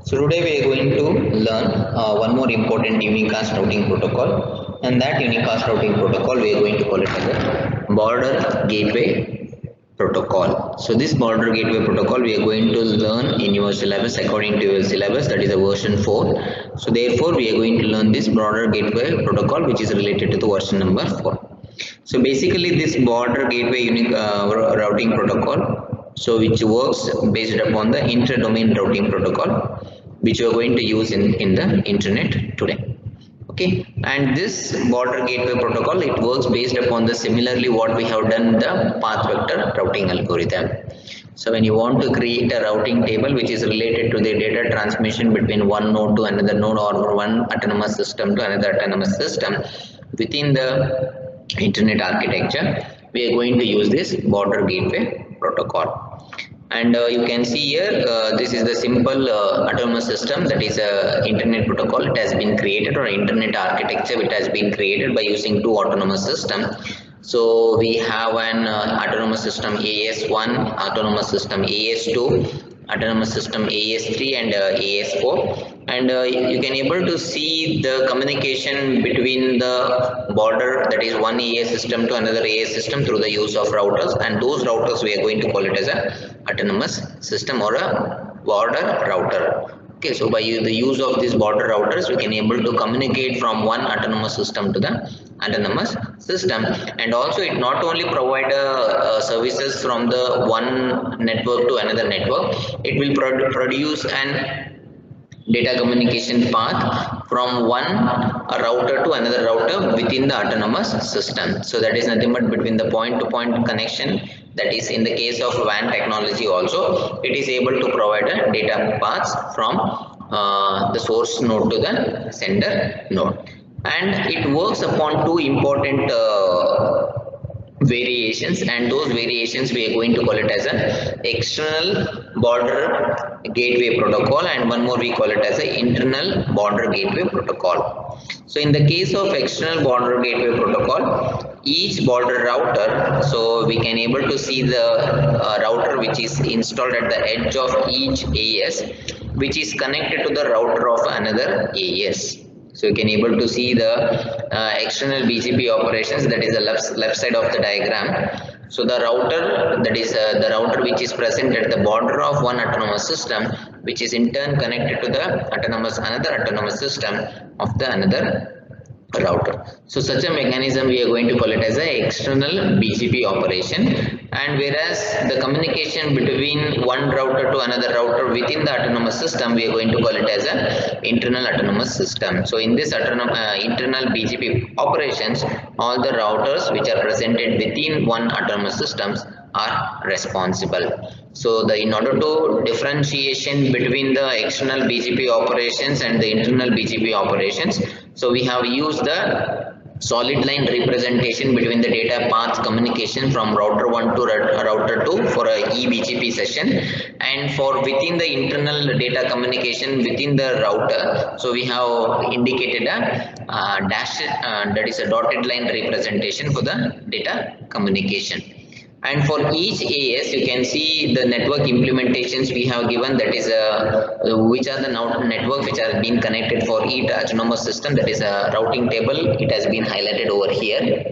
So today we are going to learn one more important unicast routing protocol, and that unicast routing protocol we are going to call it as a border gateway protocol. So this border gateway protocol we are going to learn in your syllabus according to your syllabus, that is a version 4. So therefore we are going to learn this border gateway protocol which is related to the version number 4. So basically this border gateway routing protocol, so which works based upon the inter-domain routing protocol which you are going to use in the internet today. Okay, and this border gateway protocol, it works based upon the similarly what we have done the path vector routing algorithm. So when you want to create a routing table which is related to the data transmission between one node to another node or one autonomous system to another autonomous system within the internet architecture, we are going to use this border gateway protocol. And you can see here this is the simple autonomous system, that is a internet protocol. It has been created, or internet architecture it has been created by using two autonomous systems. So we have an autonomous system AS1, autonomous system AS2, autonomous system AS3 and AS4, and you can able to see the communication between the border, that is one AS system to another AS system through the use of routers, and those routers we are going to call it as a autonomous system or a border router. Okay, so by the use of these border routers we can able to communicate from one autonomous system to the autonomous system, and also it not only provide services from the one network to another network, it will produce an data communication path from one router to another router within the autonomous system. So that is nothing but between the point-to-point connection, that is in the case of WAN technology also, it is able to provide a data paths from the source node to the sender node. And it works upon two important variations, and those variations we are going to call it as a external border gateway protocol, and one more we call it as a internal border gateway protocol. So in the case of external border gateway protocol, each border router, so we can able to see the router which is installed at the edge of each AS, which is connected to the router of another AS. So you can able to see the external BGP operations, that is the left side of the diagram. So the router, that is the router which is present at the border of one autonomous system, which is in turn connected to the another autonomous system of the another router. So such a mechanism we are going to call it as a external BGP operation, and whereas the communication between one router to another router within the autonomous system we are going to call it as a internal autonomous system. So in this internal BGP operations, all the routers which are presented within one autonomous systems are responsible. So in order to differentiation between the external BGP operations and the internal BGP operations, so we have used the solid line representation between the data path communication from router 1 to router 2 for a eBGP session, and for within the internal data communication within the router, so we have indicated a dash, that is a dotted line representation for the data communication. And for each AS you can see the network implementations we have given, that is which are the networks which are being connected for each autonomous system, that is a routing table, it has been highlighted over here.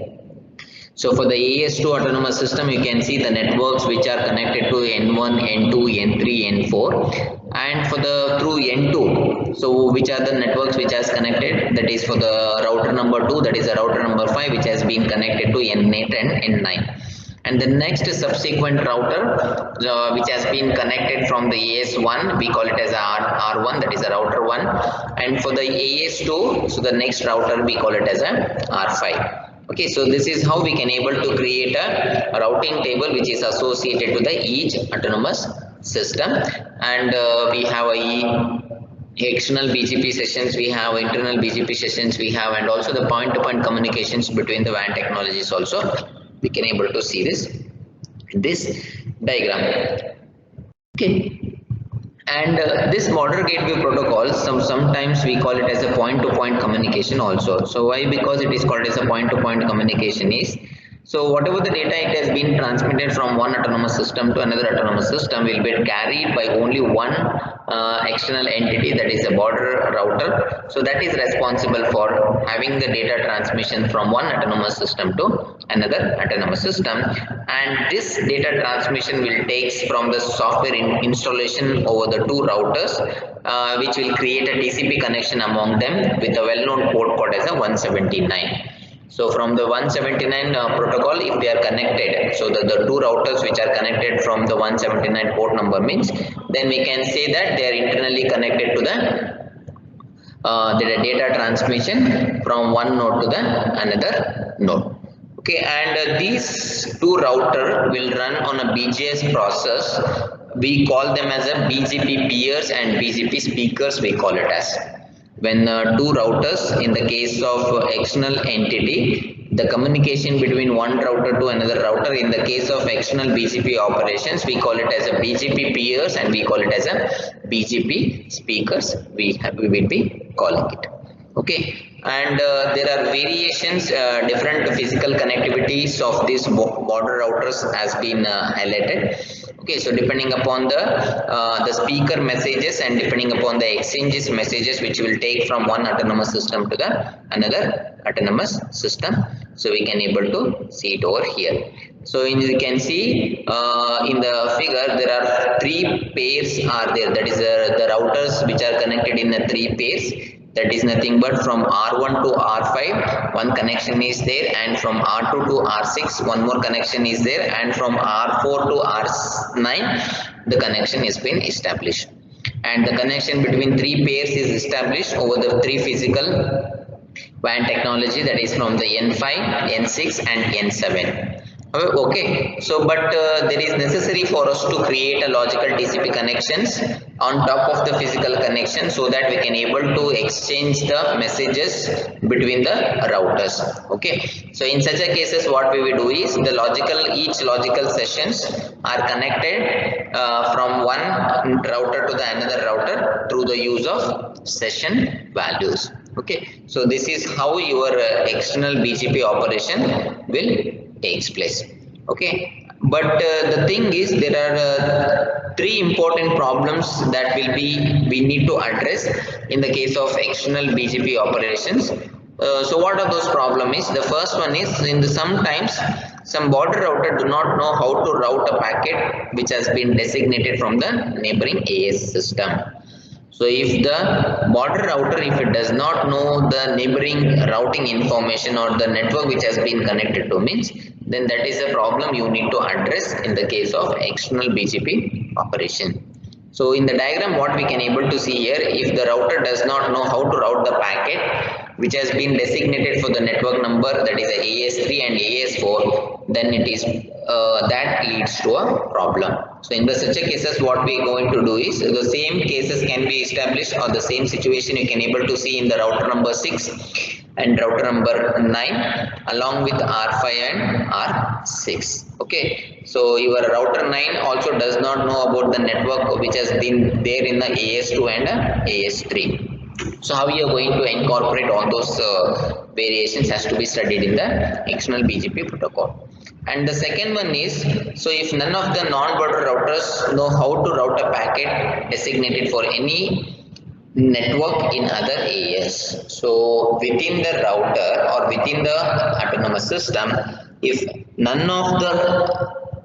So for the AS2 autonomous system you can see the networks which are connected to N1, N2, N3, N4, and for the through N2, so which are the networks which has connected, that is for the router number 2, that is a router number 5 which has been connected to N8 and N9. And the next subsequent router which has been connected from the AS1, we call it as R1, that is a router 1, and for the AS2, so the next router we call it as a R5. Okay, so this is how we can able to create a routing table which is associated to the each autonomous system, and we have external BGP sessions, we have internal BGP sessions we have, and also the point-to-point communications between the WAN technologies also we can able to see this in this diagram. Okay, and this border gateway protocol, sometimes we call it as a point-to-point communication also. So why? Because it is called as a point-to-point communication is So whatever the data it has been transmitted from one autonomous system to another autonomous system will be carried by only one external entity, that is a border router. So that is responsible for having the data transmission from one autonomous system to another autonomous system, and this data transmission will take from the software installation over the two routers, which will create a TCP connection among them with a well-known port code as a 179. So from the 179 protocol, if they are connected, so the two routers which are connected from the 179 port number means, then we can say that they are internally connected to the data transmission from one node to the another node. Okay, and these two router will run on a BGS process. We call them as a BGP peers and BGP speakers, we call it as. When two routers, in the case of external entity, the communication between one router to another router, in the case of external BGP operations, we call it as a BGP peers and we call it as a BGP speakers, we will be calling it. Okay, and there are variations, different physical connectivities of these border routers has been highlighted. Okay, so depending upon the speaker messages and depending upon the exchanges messages which will take from one autonomous system to the another autonomous system, so we can able to see it over here. So you can see in the figure there are three pairs are there, that is the routers which are connected in the three pairs. That is nothing but from R1 to R5 one connection is there, and from R2 to R6 one more connection is there, and from R4 to R9 the connection has been established, and the connection between three pairs is established over the three physical WAN technology, that is from the N5, N6 and N7. Okay, so but there is necessary for us to create a logical TCP connections on top of the physical connection, so that we can able to exchange the messages between the routers. Okay, so in such a cases what we will do is each logical sessions are connected from one router to the another router through the use of session values. Okay, so this is how your external BGP operation will takes place. Okay, but the thing is there are three important problems that we need to address in the case of external BGP operations. So what are those problems is, the first one is sometimes some border router do not know how to route a packet which has been designated from the neighboring AS system. So if the border router, if it does not know the neighboring routing information or the network which has been connected to means, then that is a problem you need to address in the case of external BGP operation. So in the diagram what we can able to see here, if the router does not know how to route the packet which has been designated for the network number, that is AS3 and AS4, then it is that leads to a problem. So in the such a cases what we are going to do is, the same cases can be established, or the same situation you can able to see in the router number 6 and router number 9 along with R5 and R6. Okay, so your router 9 also does not know about the network which has been there in the AS2 and AS3. So how you are going to incorporate all those variations has to be studied in the external BGP protocol. And the second one is, so if none of the non-border routers know how to route a packet designated for any network in other AS, so within the router or within the autonomous system, if none of the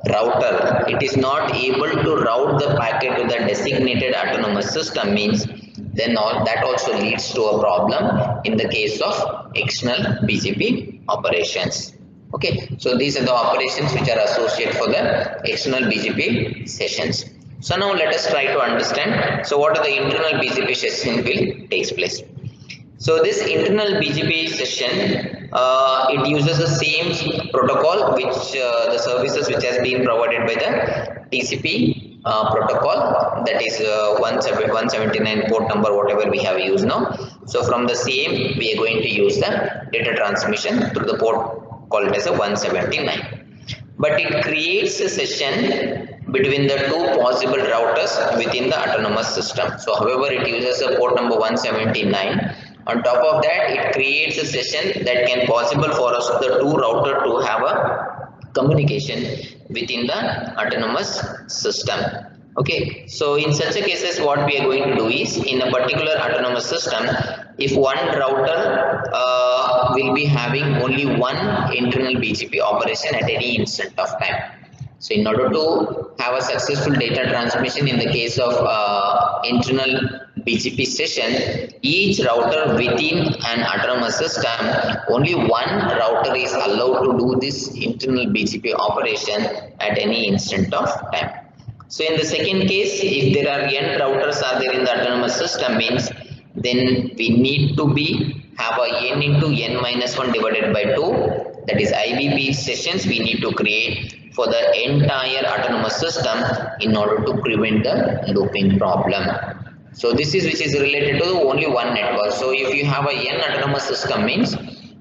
router it is not able to route the packet to the designated autonomous system means, then that also leads to a problem in the case of external BGP operations. Okay, so these are the operations which are associated for the external BGP sessions. So now let us try to understand, so what are the internal BGP session will takes place. So this internal BGP session, it uses the same protocol which the services which has been provided by the TCP protocol, that is 179 port number whatever we have used now. So from the same we are going to use the data transmission through the port called as a 179, but it creates a session between the two possible routers within the autonomous system. So however it uses a port number 179, On top of that, it creates a session that can possible for us the two router to have a communication within the autonomous system. Okay, so in such a cases, what we are going to do is, in a particular autonomous system, if one router will be having only one internal BGP operation at any instant of time. So in order to have a successful data transmission in the case of internal BGP session, each router within an autonomous system, only one router is allowed to do this internal BGP operation at any instant of time. So in the second case, if there are n routers are there in the autonomous system, means then we need to have a n into n minus 1 divided by 2, that is IBP sessions we need to create for the entire autonomous system in order to prevent the looping problem. So this is which is related to only one network. So if you have a n autonomous system means,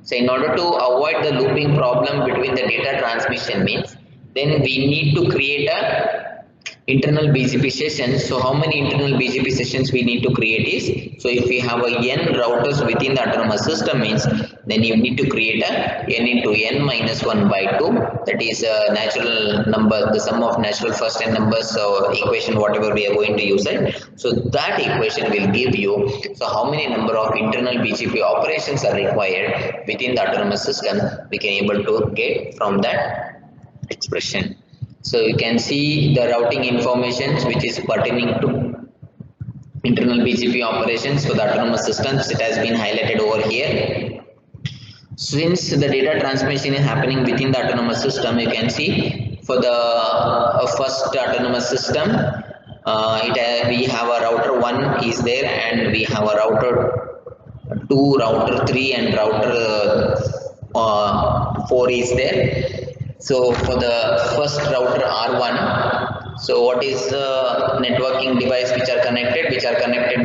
so in order to avoid the looping problem between the data transmission means, then we need to create a internal BGP sessions. So how many internal BGP sessions we need to create is, so if we have a n routers within the autonomous system means, then you need to create a n into n minus 1 by 2, that is a natural number, the sum of natural first n numbers, so equation whatever we are going to use it. So that equation will give you, so how many number of internal BGP operations are required within the autonomous system, we can able to get from that expression. So you can see the routing information which is pertaining to internal BGP operations for the autonomous systems. It has been highlighted over here. Since the data transmission is happening within the autonomous system, you can see for the first autonomous system, we have a router 1 is there, and we have a router 2, router 3, and router 4 is there. So for the first router R1, so what is the networking device which are connected?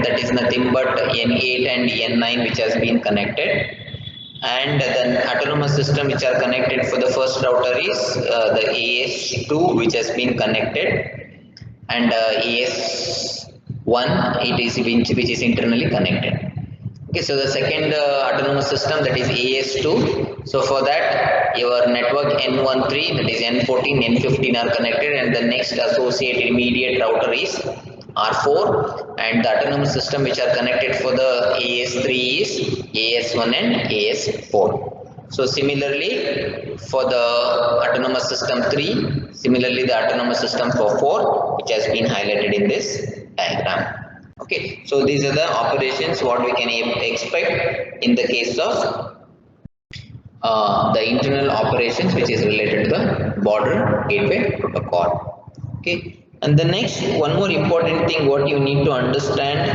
That is nothing but N8 and N9 which has been connected, and the autonomous system which are connected for the first router is the AS2 which has been connected, and AS1 it is which is internally connected. Okay, so the second autonomous system, that is AS2. So for that, your network N13, that is N14, N15 are connected, and the next associated immediate router is R4, and the autonomous system which are connected for the AS3 is AS1 and AS4. So similarly for the autonomous system 3, similarly the autonomous system for 4, which has been highlighted in this diagram. Okay, so these are the operations what we can expect in the case of the internal operations which is related to the border gateway protocol. Okay, and the next one more important thing what you need to understand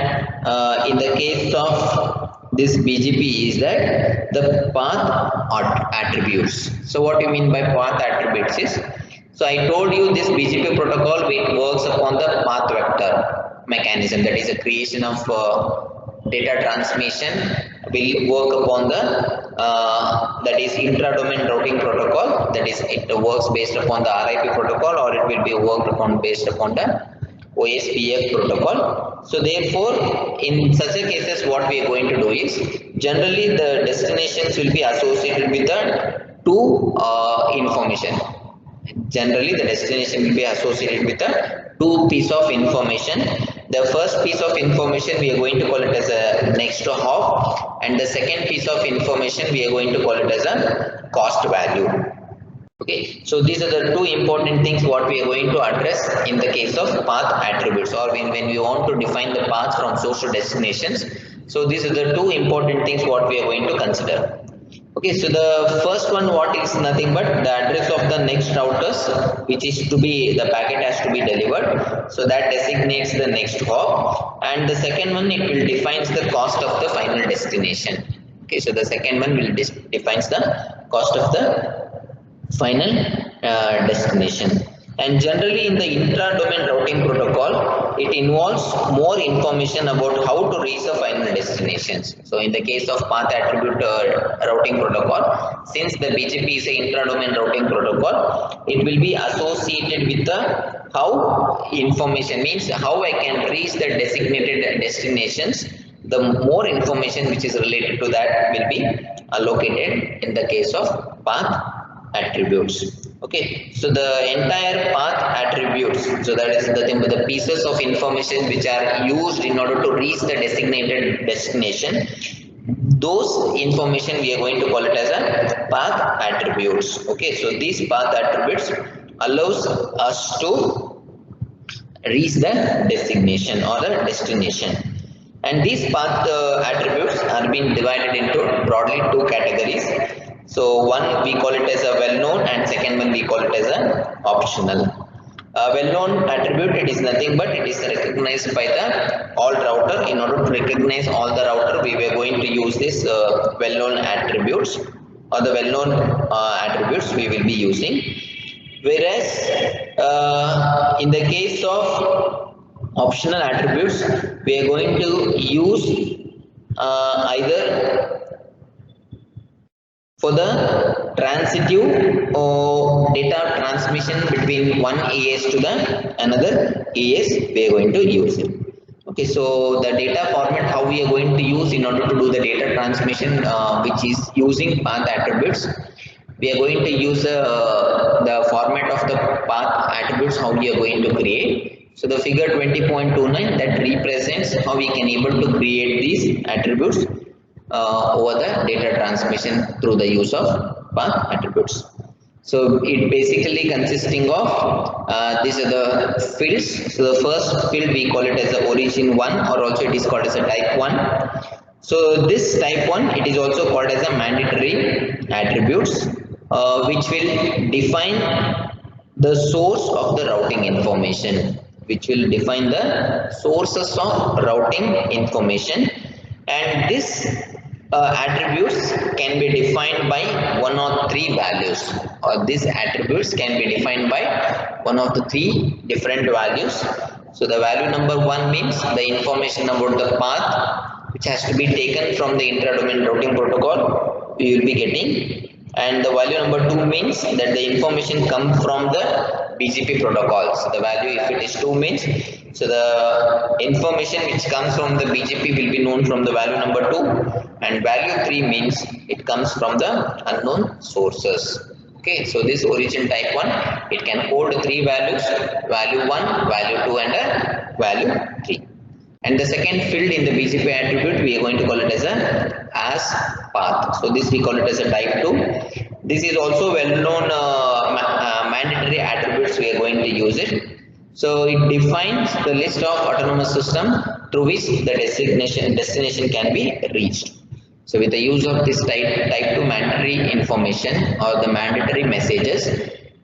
in the case of this BGP is that the path attributes. So what you mean by path attributes is, so I told you this BGP protocol it works upon the path vector mechanism, that is a creation of data transmission will work upon the that is intra-domain routing protocol, that is it works based upon the RIP protocol, or it will be worked upon based upon the OSPF protocol. So therefore in such a cases what we are going to do is, generally the destinations will be associated with the two information. Generally the destination will be associated with the two piece of information. The first piece of information we are going to call it as a next hop, and the second piece of information we are going to call it as a cost value. Okay, so these are the two important things what we are going to address in the case of path attributes, or when we want to define the paths from source to destinations. So these are the two important things what we are going to consider. Okay, so the first one what is nothing but the address of the next routers which is to be, the packet has to be delivered, so that designates the next hop, and the second one it will defines the cost of the final destination. Okay, so the second one will defines the cost of the final destination. And generally in the intra-domain routing protocol, it involves more information about how to reach the final destinations. So in the case of path attribute routing protocol, since the BGP is an intra-domain routing protocol, it will be associated with the how information, means how I can reach the designated destinations the more information which is related to that will be allocated in the case of path attributes. Okay, so the entire path attributes, so that is the pieces of information which are used in order to reach the designated destination, those information we are going to call it as a path attributes. Okay, so these path attributes allows us to reach the designation or the destination. And these path attributes are being divided into broadly two categories. So one we call it as a well-known, and second one we call it as a optional. Well-known attribute, it is nothing but it is recognized by the all router. In order to recognize all the router, we were going to use this well-known attributes, or the well-known attributes we will be using. Whereas in the case of optional attributes, we are going to use either for the transitive or data transmission between one AS to the another AS, we are going to use it. Okay, so the data format how we are going to use in order to do the data transmission, which is using path attributes, we are going to use the format of the path attributes how we are going to create. So the figure 20.29 that represents how we can able to create these attributes over the data transmission through the use of path attributes. So it basically consisting of these are the fields. So the first field we call it as the origin 1, or also it is called as a type 1. So this type 1, it is also called as a mandatory attributes, which will define the source of the routing information, which will define the sources of routing information. And this attributes can be defined by one or three values, or these attributes can be defined by one of the three different values. So the value number 1 means the information about the path, which has to be taken from the intra-domain routing protocol we will be getting. And the value number 2 means that the information comes from the BGP protocol. So the value, if it is 2 means, so the information which comes from the BGP will be known from the value number 2, and value 3 means it comes from the unknown sources. Okay, so this origin type 1, it can hold 3 values, value 1, value 2 and value 3. And the second field in the BGP attribute, we are going to call it as path. So this we call it as a type 2. This is also well-known mandatory attributes we are going to use it. So it defines the list of autonomous system through which the destination can be reached. So with the use of this type 2 mandatory information or the mandatory messages,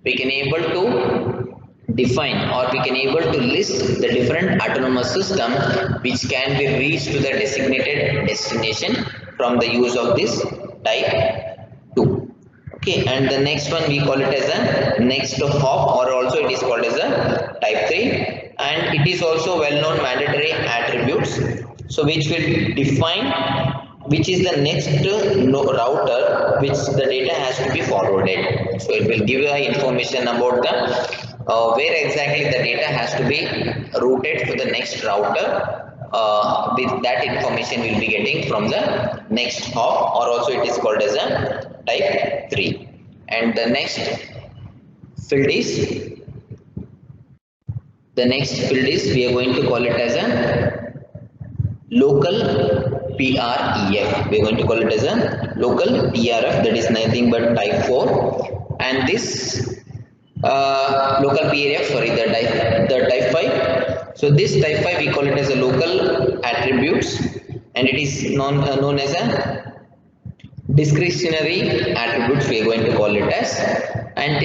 we can able to define, or we can able to list the different autonomous system which can be reached to the designated destination from the use of this type 2. Okay, and the next one we call it as a next hop, or also it is called as a type 3, and it is also well-known mandatory attributes, so which will define which is the next router which the data has to be forwarded. So it will give you information about the where exactly the data has to be routed to the next router. With that information we will be getting from the next hop, or also it is called as a type 3. And the next field is we are going to call it as a local PREF. We are going to call it as a local PRF, that is nothing but type 4. And this local PRF, sorry, the type 5. So this type 5 we call it as a local attributes, and it is known as a discretionary attributes we are going to call it as, and it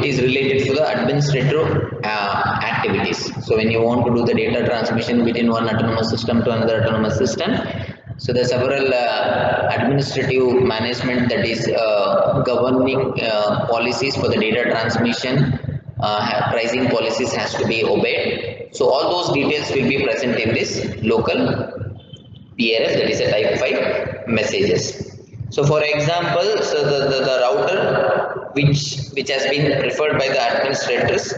is related to the administrative activities. So when you want to do the data transmission between one autonomous system to another autonomous system, so there are several administrative management, that is governing policies for the data transmission, pricing policies has to be obeyed. So all those details will be present in this local PRF, that is a type 5 messages. So for example, so the router which has been preferred by the administrators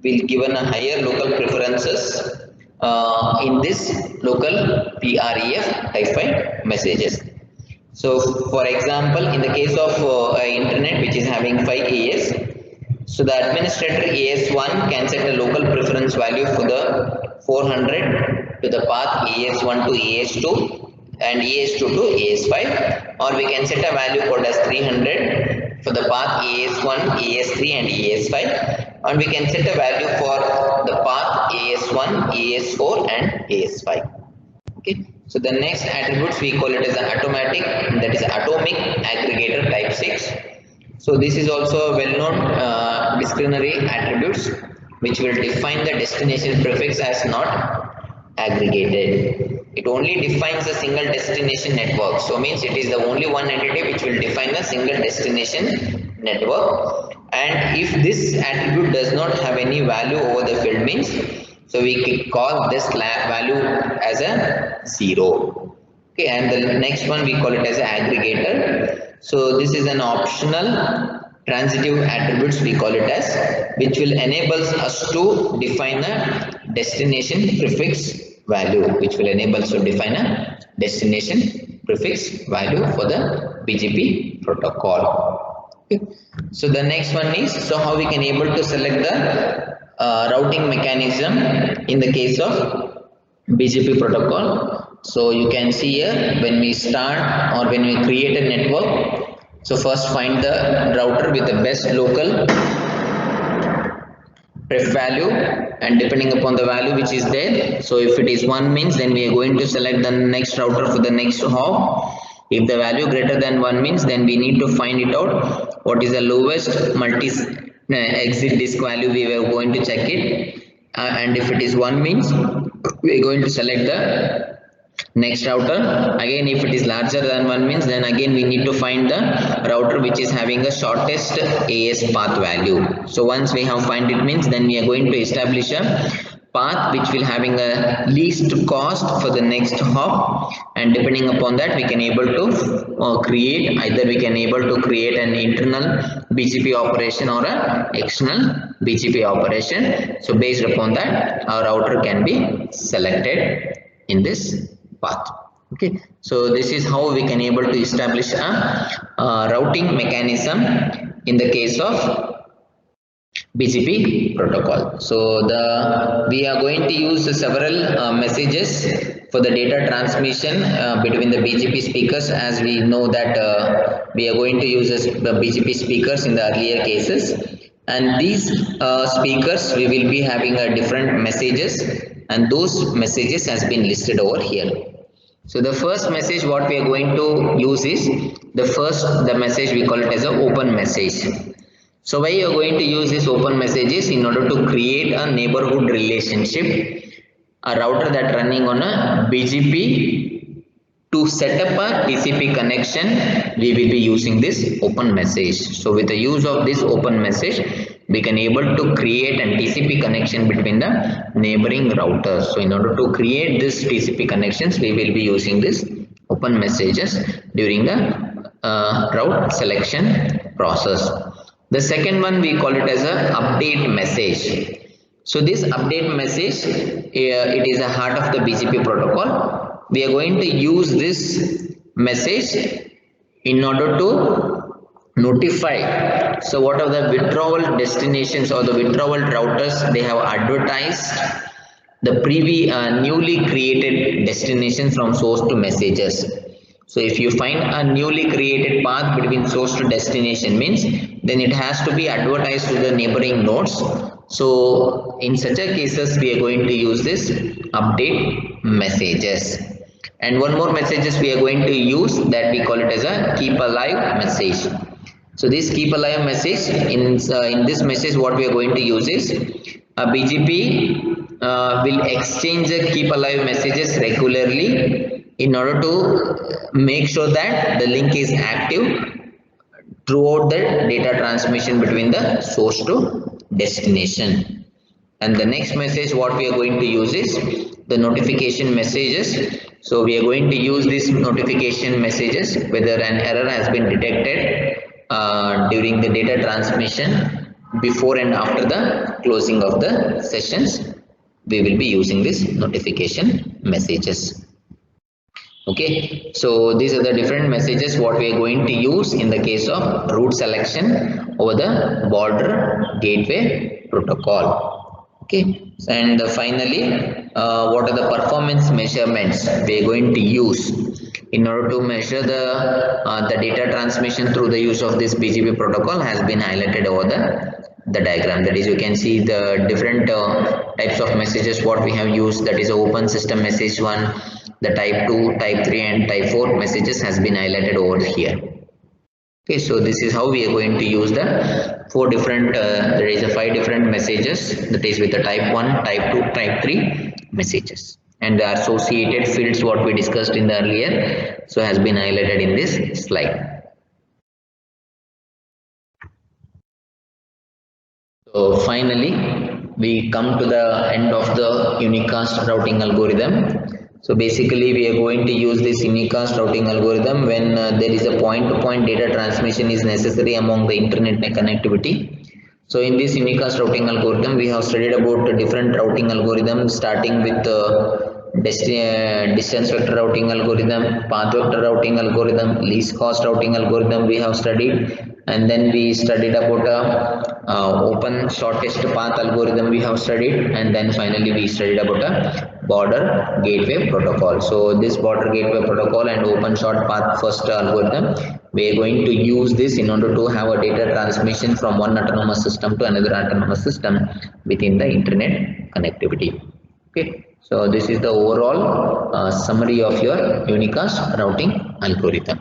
will given a higher local preferences in this local pref type messages. So for example, in the case of internet which is having 5 AS, so the administrator AS1 can set a local preference value for the 400 to the path AS1 to AS2 and AS2 to AS5, or we can set a value called as 300 for the path AS1, AS3 and AS5, and we can set a value for the path AS1, AS4 and AS5. Okay, so the next attributes we call it as an automatic, that is atomic aggregator type 6. So this is also a well-known disciplinary attributes which will define the destination prefix as not aggregated. It only defines a single destination network. So means it is the only one entity which will define a single destination network. And if this attribute does not have any value over the field means, so we can call this value as a 0. Okay, and the next one we call it as an aggregator. So this is an optional transitive attributes we call it as, which will enable us to define a destination prefix value, which will enable us to define a destination prefix value for the BGP protocol. Okay. So the next one is, so how we can able to select the routing mechanism in the case of BGP protocol. So you can see here when we start or when we create a network, so first find the router with the best local pref value, and depending upon the value which is there, so if it is 1 means then we are going to select the next router for the next hop. If the value greater than 1 means then we need to find it out what is the lowest multi exit disk value we were going to check it, and if it is 1 means we are going to select the next router. Again, if it is larger than 1 means then again we need to find the router which is having the shortest AS path value. So once we have find it means then we are going to establish a path which will having a least cost for the next hop, and depending upon that we can able to create, either we can able to create an internal BGP operation or a external BGP operation. So based upon that our router can be selected in this path. Okay, so this is how we can able to establish a routing mechanism in the case of BGP protocol. So we are going to use several messages for the data transmission between the BGP speakers, as we know that we are going to use the BGP speakers in the earlier cases, and these speakers we will be having different messages, and those messages has been listed over here. So the first message what we are going to use is the message we call it as an open message. So why you are going to use this open messages? In order to create a neighborhood relationship, a router that running on a BGP to set up a TCP connection, we will be using this open message. So with the use of this open message, we can able to create a TCP connection between the neighboring routers. So in order to create this TCP connections, we will be using this open messages during the route selection process. The second one we call it as a update message. So this update message, it is a heart of the BGP protocol. We are going to use this message in order to notify. So what are the withdrawal destinations or the withdrawal routers, they have advertised the newly created destination from source to messages. So if you find a newly created path between source to destination means, then it has to be advertised to the neighboring nodes. So in such a cases we are going to use this update messages. And one more messages we are going to use, that we call it as a keep alive message. So this keep alive message, in this message what we are going to use is a BGP will exchange the keep alive messages regularly in order to make sure that the link is active throughout the data transmission between the source to destination. And the next message what we are going to use is the notification messages. So we are going to use these notification messages whether an error has been detected during the data transmission before and after the closing of the sessions. we will be using this notification messages. Okay, so these are the different messages what we are going to use in the case of route selection over the border gateway protocol. Okay, and finally, what are the performance measurements we are going to use in order to measure the data transmission through the use of this BGP protocol has been highlighted over the diagram. That is, you can see the different types of messages what we have used. That is open system message 1, the type 2, type 3 and type 4 messages has been highlighted over here. Okay, so this is how we are going to use the four different there is a 5 different messages, that is with the type 1, type 2, type 3 messages, and the associated fields what we discussed in the earlier, so has been highlighted in this slide. So finally, we come to the end of the unicast routing algorithm. So basically, we are going to use this unicast routing algorithm when there is a point-to-point data transmission is necessary among the internet connectivity. So in this unicast routing algorithm, we have studied about different routing algorithms, starting with distance vector routing algorithm, path vector routing algorithm, least cost routing algorithm we have studied, and then we studied about open shortest path algorithm we have studied, and then finally we studied about a border gateway protocol. So this border gateway protocol and open short path first algorithm, we are going to use this in order to have a data transmission from one autonomous system to another autonomous system within the internet connectivity. Okay, so this is the overall summary of your unicast routing algorithm.